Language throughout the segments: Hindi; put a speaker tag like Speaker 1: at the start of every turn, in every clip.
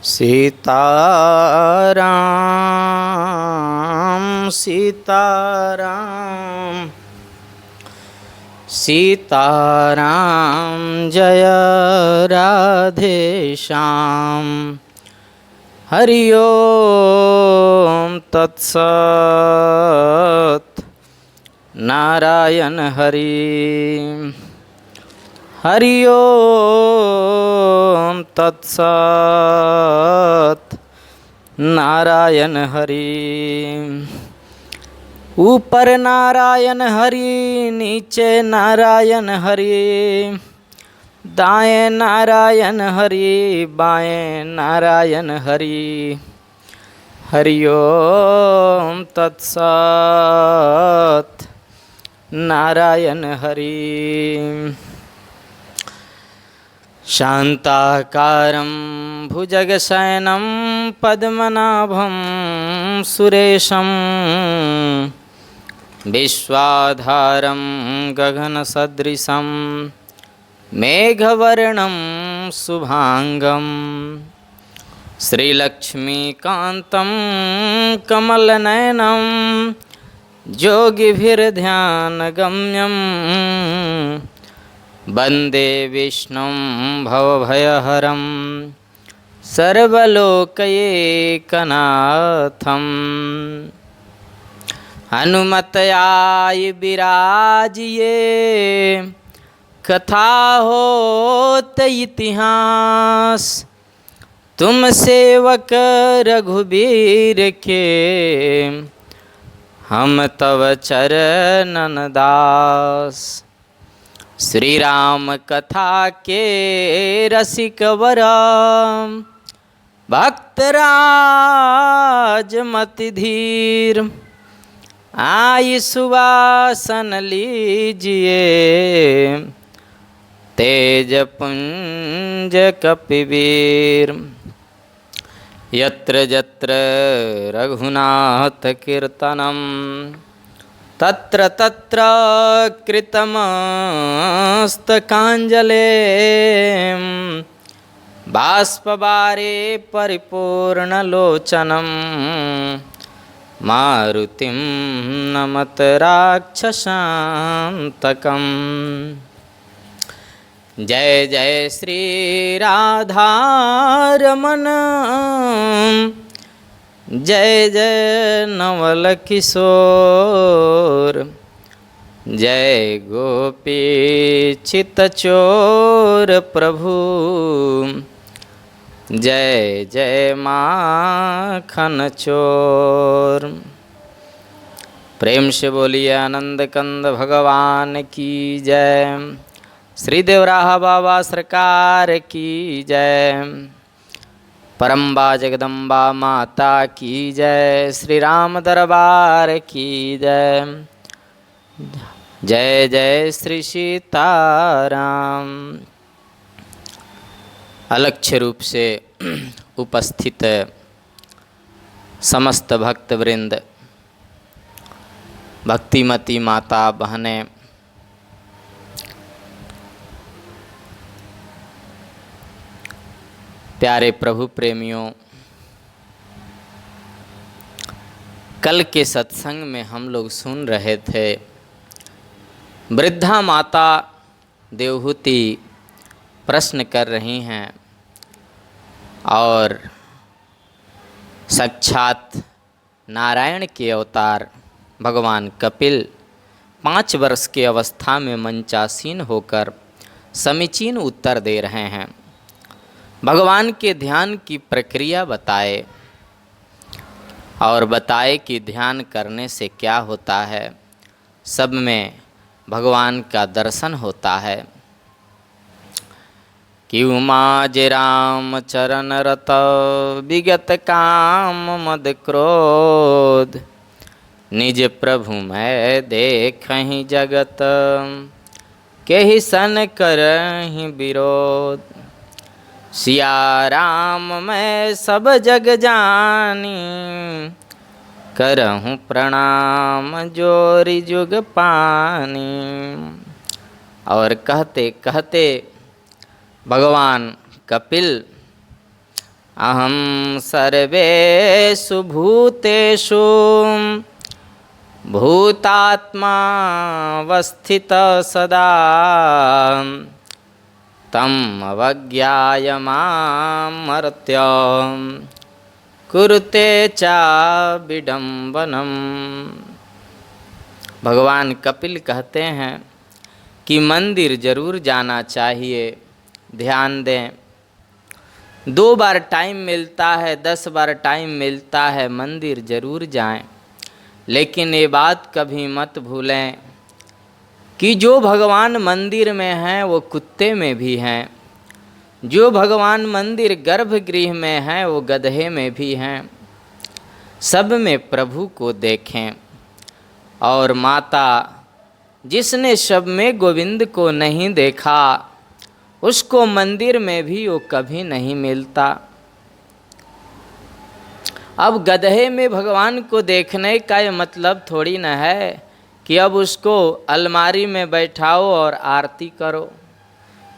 Speaker 1: सीताराम सीताराम सीताराम जय राधे श्याम। हरि ओम तत्सत। नारायण हरि। हरि ओम तत्सत। नारायण हरि। ऊपर नारायण हरि, नीचे नारायण हरि, दाएं नारायण हरि, बाएं नारायण हरि। हरि ओम तत्सत। नारायण हरि। शान्ताकारं भुजगशयनं पद्मनाभं सुरेशं, विश्वाधारं गगनसदृशं मेघवर्णं शुभांगं, श्रीलक्ष्मीकान्तं कमलनयनं योगिभिर्ध्यानगम्यं, वन्दे विष्णुं भवभयहरं सर्वलोकैकनाथं। हनुमतयाय विराजिए, कथा होत इतिहास, तुम सेवक रघुबीर के, हम तव चरणन दास। श्री राम कथा के रसिक वरम, भक्तराज मति धीर, आई सुवासन लीजिए, तेज पुंज कपिवीर। यत्र यत्र रघुनाथ कीर्तनम, तत्र तत्र कृतमस्तकाञ्जलिं, बाष्पवारे परिपूर्णलोचनं, मारुतिं नमत राक्षसान्तकम्। जय जय श्री राधारमण, जय जय नवल किशोर, जय गोपी चित्तचोर प्रभु, जय जय माखन चोर। प्रेम से बोलिए आनंद कंद भगवान की जय। श्री देवराहा बाबा सरकार की जय। परम्बा जगदम्बा माता की जय। श्री राम दरबार की जय। जय जय श्री सीताराम। अलक्ष्य रूप से उपस्थित समस्त भक्तवृंद, भक्तिमती माता बहनें, प्यारे प्रभु प्रेमियों, कल के सत्संग में हम लोग सुन रहे थे वृद्धा माता देवहूति प्रश्न कर रही हैं और साक्षात नारायण के अवतार भगवान कपिल 5 वर्ष के अवस्था में मंचासीन होकर समीचीन उत्तर दे रहे हैं। भगवान के ध्यान की प्रक्रिया बताए और बताए कि ध्यान करने से क्या होता है। सब में भगवान का दर्शन होता है। कि उमाज राम चरण रत, विगत काम मद क्रोध, निज प्रभु मैं देखहि जगत, केहि सन करहि विरोध। सिया राम मैं सब जग जानी, करहूँ प्रणाम जोरि जुग पानी। और कहते कहते भगवान कपिल अहम सर्वेषु भूतेषु भूतात्मावस्थितः सदा तम अवज्ञाय मामर्त्य कुरुते चा विडम्बनम। भगवान कपिल कहते हैं कि मंदिर जरूर जाना चाहिए। ध्यान दें, 2 बार टाइम मिलता है, 10 बार टाइम मिलता है, मंदिर जरूर जाएं। लेकिन ये बात कभी मत भूलें कि जो भगवान मंदिर में हैं वो कुत्ते में भी हैं, जो भगवान मंदिर गर्भगृह में हैं वो गधे में भी हैं। सब में प्रभु को देखें। और माता, जिसने सब में गोविंद को नहीं देखा, उसको मंदिर में भी वो कभी नहीं मिलता। अब गधे में भगवान को देखने का ये मतलब थोड़ी न है कि अब उसको अलमारी में बैठाओ और आरती करो।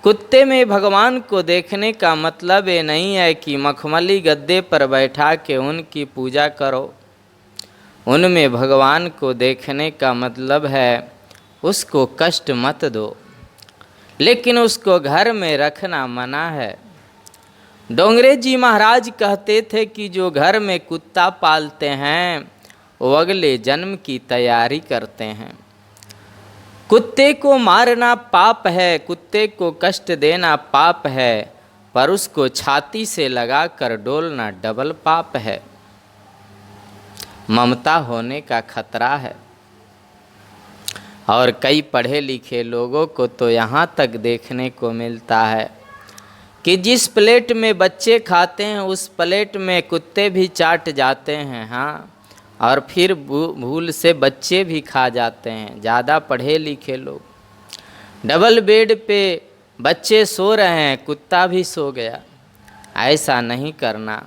Speaker 1: कुत्ते में भगवान को देखने का मतलब ये नहीं है कि मखमली गद्दे पर बैठा के उनकी पूजा करो। उनमें भगवान को देखने का मतलब है उसको कष्ट मत दो, लेकिन उसको घर में रखना मना है। डोंगरे जी महाराज कहते थे कि जो घर में कुत्ता पालते हैं वो अगले जन्म की तैयारी करते हैं। कुत्ते को मारना पाप है, कुत्ते को कष्ट देना पाप है, पर उसको छाती से लगाकर डोलना डबल पाप है। ममता होने का खतरा है। और कई पढ़े लिखे लोगों को तो यहाँ तक देखने को मिलता है कि जिस प्लेट में बच्चे खाते हैं उस प्लेट में कुत्ते भी चाट जाते हैं। हाँ, और फिर भूल से बच्चे भी खा जाते हैं। ज़्यादा पढ़े लिखे लोग, डबल बेड पे बच्चे सो रहे हैं, कुत्ता भी सो गया। ऐसा नहीं करना,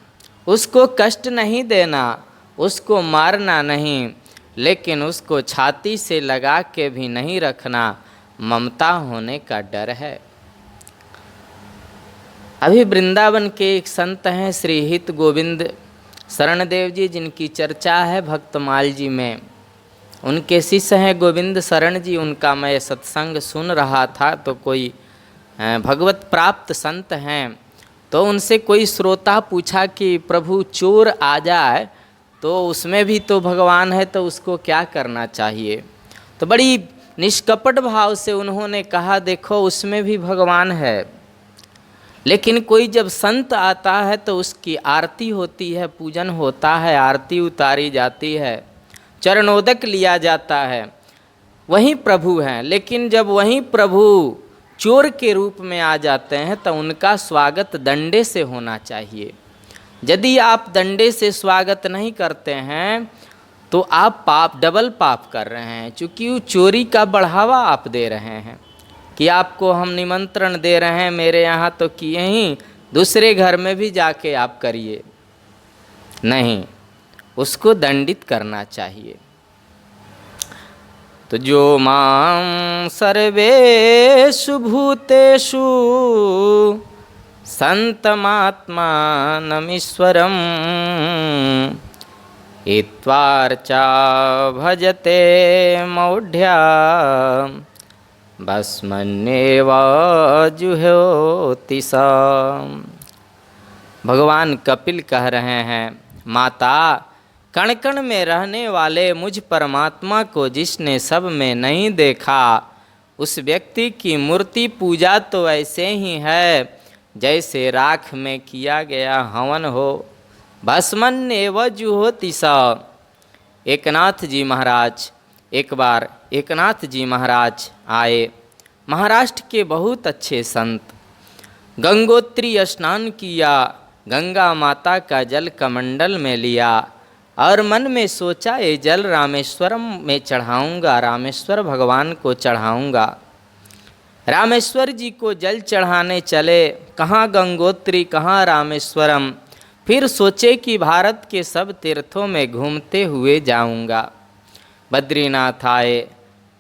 Speaker 1: उसको कष्ट नहीं देना, उसको मारना नहीं, लेकिन उसको छाती से लगा के भी नहीं रखना। ममता होने का डर है। अभी वृंदावन के एक संत हैं श्री हित गोविंद शरणदेव जी, जिनकी चर्चा है भक्तमाल जी में। उनके शिष्य हैं गोविंद शरण जी। उनका मैं सत्संग सुन रहा था तो कोई भगवत प्राप्त संत हैं, तो उनसे कोई श्रोता पूछा कि प्रभु चोर आ जाए तो उसमें भी तो भगवान है, तो उसको क्या करना चाहिए? तो बड़ी निष्कपट भाव से उन्होंने कहा, देखो उसमें भी भगवान है, लेकिन कोई जब संत आता है तो उसकी आरती होती है, पूजन होता है, आरती उतारी जाती है, चरणोदक लिया जाता है, वहीं प्रभु हैं। लेकिन जब वहीं प्रभु चोर के रूप में आ जाते हैं तो उनका स्वागत दंडे से होना चाहिए। यदि आप दंडे से स्वागत नहीं करते हैं तो आप पाप, डबल पाप कर रहे हैं, क्योंकि वो चोरी का बढ़ावा आप दे रहे हैं कि आपको हम निमंत्रण दे रहे हैं मेरे यहाँ तो किए ही, दूसरे घर में भी जाके आप करिए। नहीं, उसको दंडित करना चाहिए। तो जो मां सर्वेषु भूतेषु संतमात्मानमीश्वरम् इत्वार्चा भजते मौढ्या भस्मन्येव जुहोति सा। भगवान कपिल कह रहे हैं, माता, कण कण में रहने वाले मुझ परमात्मा को जिसने सब में नहीं देखा, उस व्यक्ति की मूर्ति पूजा तो ऐसे ही है जैसे राख में किया गया हवन हो। भस्मन्येव जुहोति सा। एकनाथ जी महाराज, एक बार एकनाथ जी महाराज आए, महाराष्ट्र के बहुत अच्छे संत। गंगोत्री स्नान किया, गंगा माता का जल कमंडल में लिया और मन में सोचा ये जल रामेश्वरम में चढ़ाऊँगा, रामेश्वर भगवान को चढ़ाऊँगा। रामेश्वर जी को जल चढ़ाने चले, कहाँ गंगोत्री कहाँ रामेश्वरम। फिर सोचे कि भारत के सब तीर्थों में घूमते हुए जाऊँगा। बद्रीनाथ आए,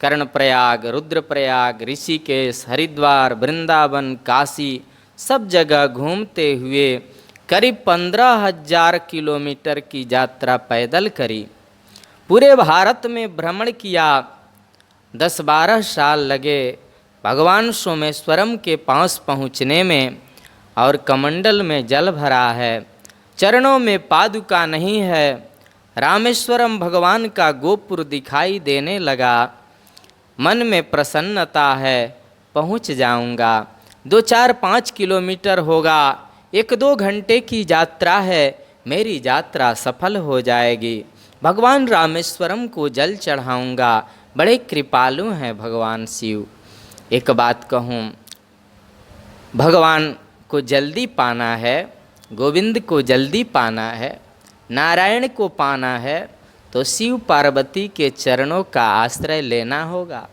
Speaker 1: कर्णप्रयाग, रुद्रप्रयाग, ऋषिकेश, हरिद्वार, वृंदावन, काशी, सब जगह घूमते हुए करीब 15,000 किलोमीटर की यात्रा पैदल करी। पूरे भारत में भ्रमण किया। 10-12 साल लगे भगवान सोमेश्वरम के पास पहुँचने में, और कमंडल में जल भरा है, चरणों में पादुका नहीं है। रामेश्वरम भगवान का गोपुर दिखाई देने लगा। मन में प्रसन्नता है, पहुँच जाऊंगा। 2-4-5 किलोमीटर होगा, 1-2 घंटे की यात्रा है, मेरी यात्रा सफल हो जाएगी। भगवान रामेश्वरम को जल चढ़ाऊंगा। बड़े कृपालु हैं भगवान शिव। एक बात कहूँ, भगवान को जल्दी पाना है, गोविंद को जल्दी पाना है, नारायण को पाना है, तो शिव पार्वती के चरणों का आश्रय लेना होगा।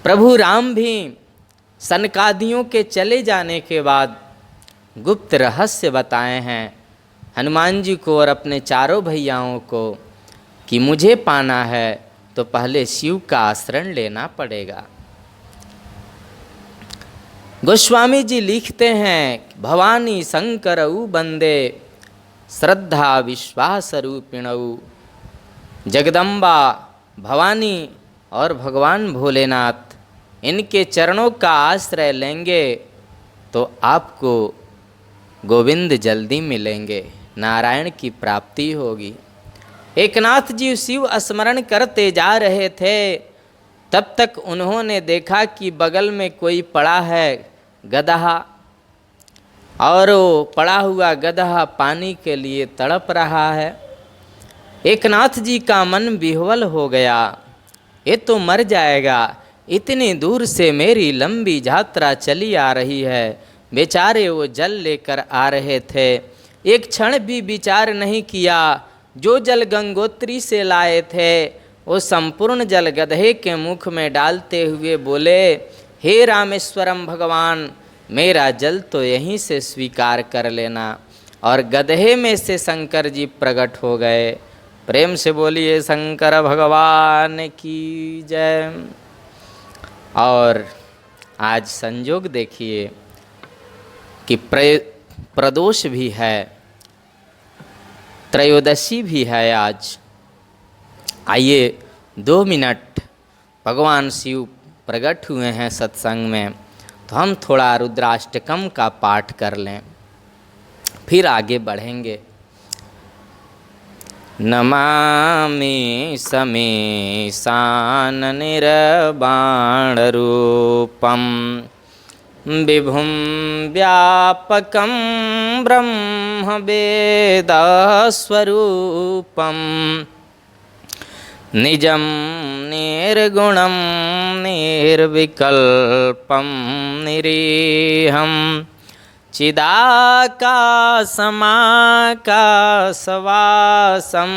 Speaker 1: प्रभु राम भी सनकादियों के चले जाने के बाद गुप्त रहस्य बताए हैं हनुमान जी को और अपने चारों भैयाओं को कि मुझे पाना है तो पहले शिव का आश्रय लेना पड़ेगा। गोस्वामी जी लिखते हैं, भवानी शंकरऊ बंदे श्रद्धा विश्वास रूपिणऊ। जगदम्बा भवानी और भगवान भोलेनाथ, इनके चरणों का आश्रय लेंगे तो आपको गोविंद जल्दी मिलेंगे, नारायण की प्राप्ति होगी। एकनाथ जी शिव स्मरण करते जा रहे थे, तब तक उन्होंने देखा कि बगल में कोई पड़ा है गदहा, और वो पड़ा हुआ गदहा पानी के लिए तड़प रहा है। एकनाथ जी का मन विह्वल हो गया, ये तो मर जाएगा, इतनी दूर से मेरी लंबी यात्रा चली आ रही है। बेचारे वो जल लेकर आ रहे थे, एक क्षण भी विचार नहीं किया। जो जल गंगोत्री से लाए थे वो संपूर्ण जल गधे के मुख में डालते हुए बोले, हे रामेश्वरम भगवान, मेरा जल तो यहीं से स्वीकार कर लेना। और गधे में से शंकर जी प्रकट हो गए। प्रेम से बोलिए शंकर भगवान की जय। और आज संयोग देखिए कि प्रदोष भी है, त्रयोदशी भी है आज। आइए 2 मिनट, भगवान शिव प्रकट हुए हैं सत्संग में, तो हम थोड़ा रुद्राष्टकम का पाठ कर लें, फिर आगे बढ़ेंगे। नमामि समीशान निर्बाण रूपम विभुं व्यापकं ब्रह्म वेद स्वरूपम निजं निर्गुणं निर्विकल्पं निरीहं चिदाकाशमाकाशवासं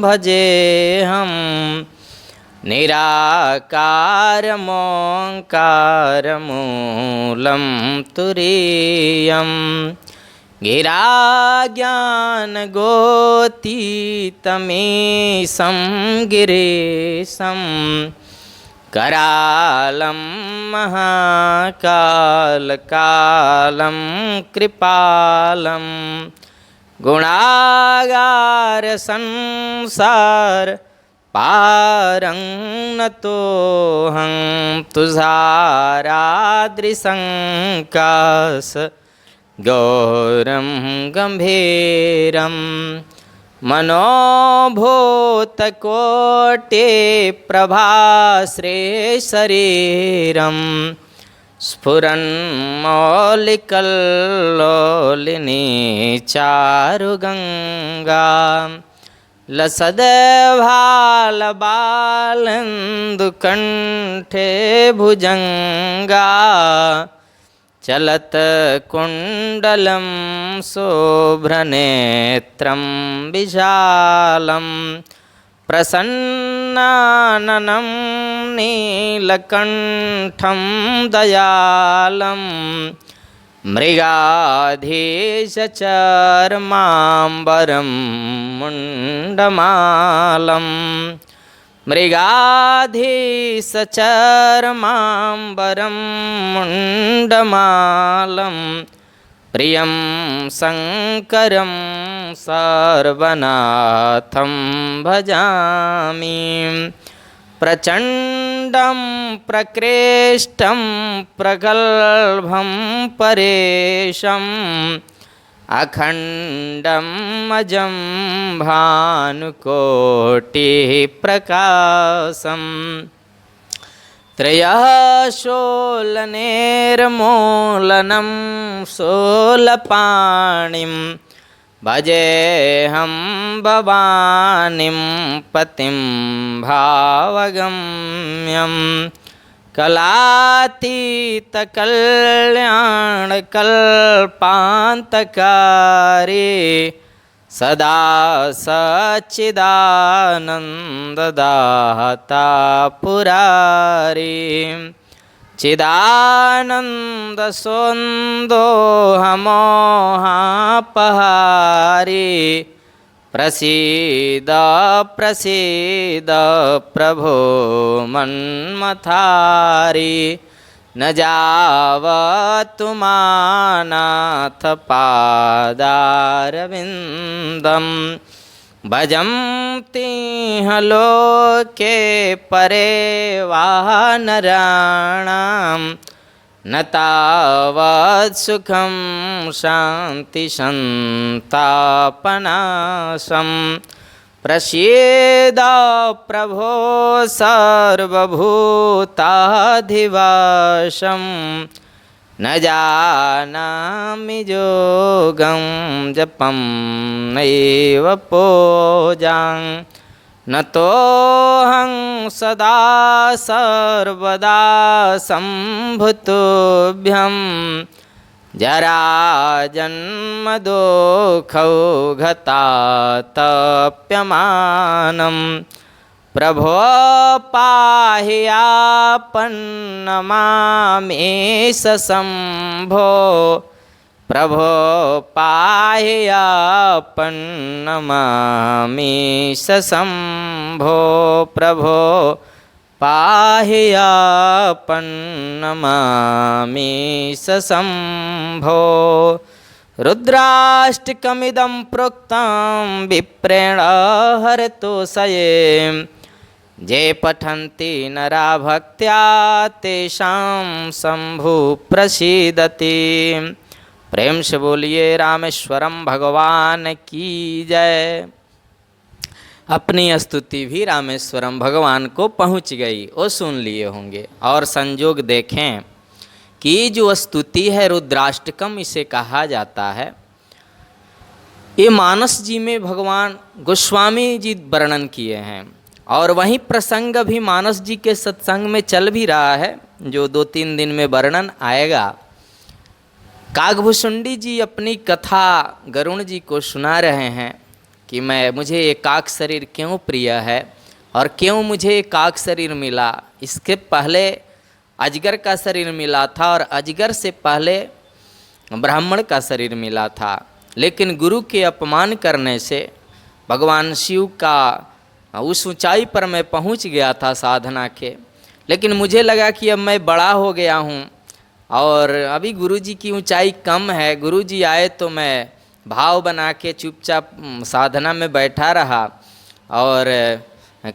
Speaker 1: भजेऽहं निराकारमोङ्कारमूलं तुरीयं गिराज्ञानगोतीतमीशं गिरीशं करालं महाकालकालं कृपालं गुणागार संसार पारं नतोऽहं तुषाराद्रिसंकाश गौरं गंभीरं मनोभूतकोटि प्रभाश्री शरीरं स्फुरन्मौलिकल्लोलिनी चारुगंगा लसद्भालबालेन्दुकण्ठे भुजंगा चलत कुण्डलं शोभ्रनेत्रं विशालं प्रसन्नाननं नीलकण्ठं दयालं मृगाधीशचर्माम्बरं मुण्डमालं मृगाधीशचर्माम्बरं मुण्डमालं प्रियं शङ्करं सर्वनाथं भजामि। प्रचण्डं प्रकृष्टं प्रगल्भं परेशम् अखण्डं अजं भानुकोटिः प्रकाशम्। त्रयः शोलनेर्मूलनं शूलपाणिं भजेऽहं भवानीं पतिं भावगम्यं। कलातीतकल्याणकल्पान्तकारी सदा सच्चिदानन्ददाता पुरारी। चिदानन्दसोन्दोहमोहापहारी प्रसीद प्रसीद प्रभो मन्मथारी। न जावतु मानाथ पादारविन्दं भजन्तीह लोके परे वानराणां न तावत् सुखं शान्तिसन्तापनाशम्। प्रसीद प्रभो सर्वभूताधिवासं न जानामि योगं जपं नैव पूजां। नतोऽहं सदा सर्वदा सम्भुतुभ्यं जराजन्मदुःखौघतातप्यमानं। प्रभो पाहि आपन्नमामेश शम्भो प्रभो पाहि आपन्नमामेश शम्भो प्रभो पाहि आपन्नमामेश शम्भो। रुद्राष्टकमिदं प्रोक्तं विप्रेण हरतोषये ये पठन्ति नरा भक्त्या तेषां शंभु प्रसीदति। प्रेम से बोलिए रामेश्वरम भगवान की जय। अपनी स्तुति भी रामेश्वरम भगवान को पहुंच गई, वो सुन लिए होंगे। और संजोग देखें कि जो स्तुति है रुद्राष्टकम इसे कहा जाता है। ये मानस जी में भगवान गोस्वामी जी वर्णन किए हैं और वहीं प्रसंग भी मानस जी के सत्संग में चल भी रहा है, जो 2-3 दिन में वर्णन आएगा। काकभूषुंडी जी अपनी कथा गरुण जी को सुना रहे हैं कि मुझे एकाक शरीर क्यों प्रिय है और क्यों मुझे एकाक शरीर मिला। इसके पहले अजगर का शरीर मिला था और अजगर से पहले ब्राह्मण का शरीर मिला था, लेकिन गुरु के अपमान करने से भगवान शिव का उस ऊंचाई पर मैं पहुंच गया था साधना के। लेकिन मुझे लगा कि अब मैं बड़ा हो गया हूं और अभी गुरु जी की ऊंचाई कम है। गुरु जी आए तो मैं भाव बना के चुपचाप साधना में बैठा रहा और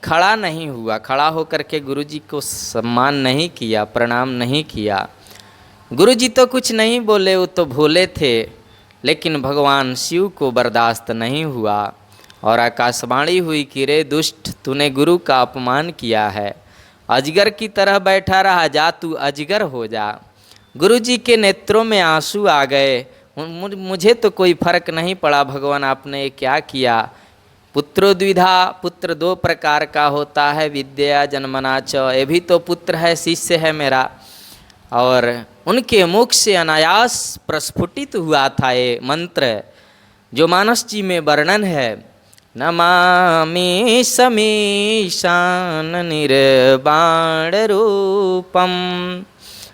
Speaker 1: खड़ा नहीं हुआ। खड़ा होकर के गुरु जी को सम्मान नहीं किया, प्रणाम नहीं किया। गुरु जी तो कुछ नहीं बोले, वो तो भोले थे, लेकिन भगवान शिव को बर्दाश्त नहीं हुआ और आकाशवाणी हुई कि रे दुष्ट, तूने गुरु का अपमान किया है, अजगर की तरह बैठा रहा, जा तू अजगर हो जा। गुरु जी के नेत्रों में आंसू आ गए। मुझे तो कोई फर्क नहीं पड़ा भगवान आपने क्या किया। पुत्रो द्विधा, पुत्र 2 प्रकार का होता है, विद्या जन्मना च, ये भी तो पुत्र है, शिष्य है मेरा। और उनके मुख से अनायास प्रस्फुटित हुआ था ये मंत्र जो मानस जी में वर्णन है। नमामि समीशान निर्वाण रूपम।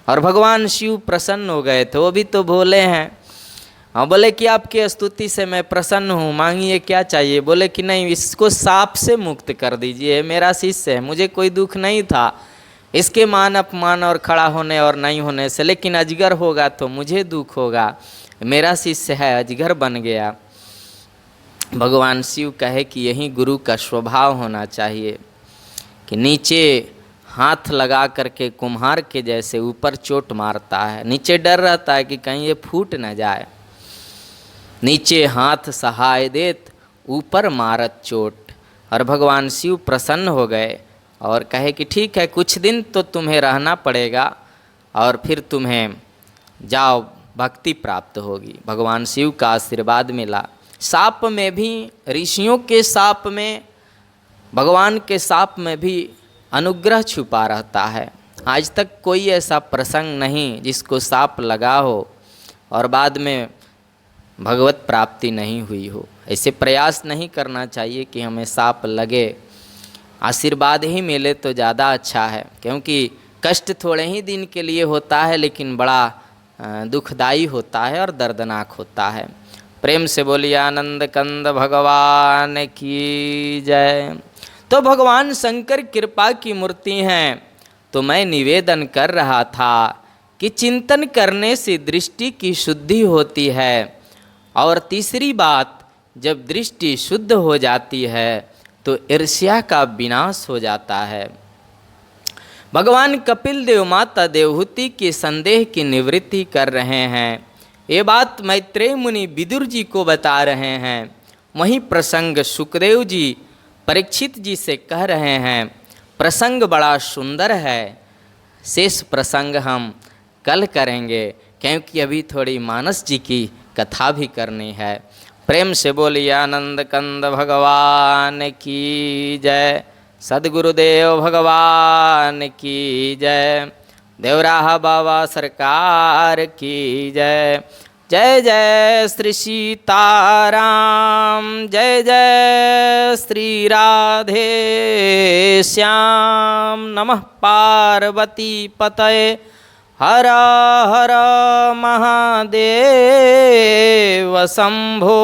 Speaker 1: और भगवान शिव प्रसन्न हो गए थे, वो भी तो भोले हैं। हाँ, बोले कि आपकी स्तुति से मैं प्रसन्न हूँ, मांगिए क्या चाहिए। बोले कि नहीं, इसको सांप से मुक्त कर दीजिए, मेरा शिष्य है, मुझे कोई दुख नहीं था, इसके मान अपमान और खड़ा होने और नहीं होने से, लेकिन अजगर होगा तो मुझे दुख होगा, मेरा शिष्य है अजगर बन गया। भगवान शिव कहे कि यही गुरु का स्वभाव होना चाहिए कि नीचे हाथ लगा करके कुम्हार के जैसे ऊपर चोट मारता है, नीचे डर रहता है कि कहीं ये फूट न जाए, नीचे हाथ सहाय देत ऊपर मारत चोट। और भगवान शिव प्रसन्न हो गए और कहे कि ठीक है, कुछ दिन तो तुम्हें रहना पड़ेगा और फिर तुम्हें जाओ भक्ति प्राप्त होगी। भगवान शिव का आशीर्वाद मिला। साप में भी, ऋषियों के साप में, भगवान के साप में भी अनुग्रह छुपा रहता है। आज तक कोई ऐसा प्रसंग नहीं जिसको साप लगा हो और बाद में भगवत प्राप्ति नहीं हुई हो। ऐसे प्रयास नहीं करना चाहिए कि हमें साप लगे, आशीर्वाद ही मिले तो ज़्यादा अच्छा है, क्योंकि कष्ट थोड़े ही दिन के लिए होता है लेकिन बड़ा दुखदाई होता है और दर्दनाक होता है। प्रेम से बोलिए आनंद कंद भगवान की जय। तो भगवान शंकर कृपा की मूर्ति हैं। तो मैं निवेदन कर रहा था कि चिंतन करने से दृष्टि की शुद्धि होती है, और तीसरी बात, जब दृष्टि शुद्ध हो जाती है तो ईर्ष्या का विनाश हो जाता है। भगवान कपिल देव माता देवहूति के संदेह की निवृत्ति कर रहे हैं। ये बात मैत्रेय मुनि विदुर जी को बता रहे हैं। वही प्रसंग सुखदेव जी परीक्षित जी से कह रहे हैं। प्रसंग बड़ा सुंदर है, शेष प्रसंग हम कल करेंगे, क्योंकि अभी थोड़ी मानस जी की कथा भी करनी है। प्रेम से बोलिए आनंद कंद भगवान की जय। सद्गुरुदेव भगवान की जय। देवराहा बाबा सरकार की जय। जय जय श्री सीताराम, जय जय श्री राधे श्याम। नमः पार्वती पतये, हर हर महादेव शंभो।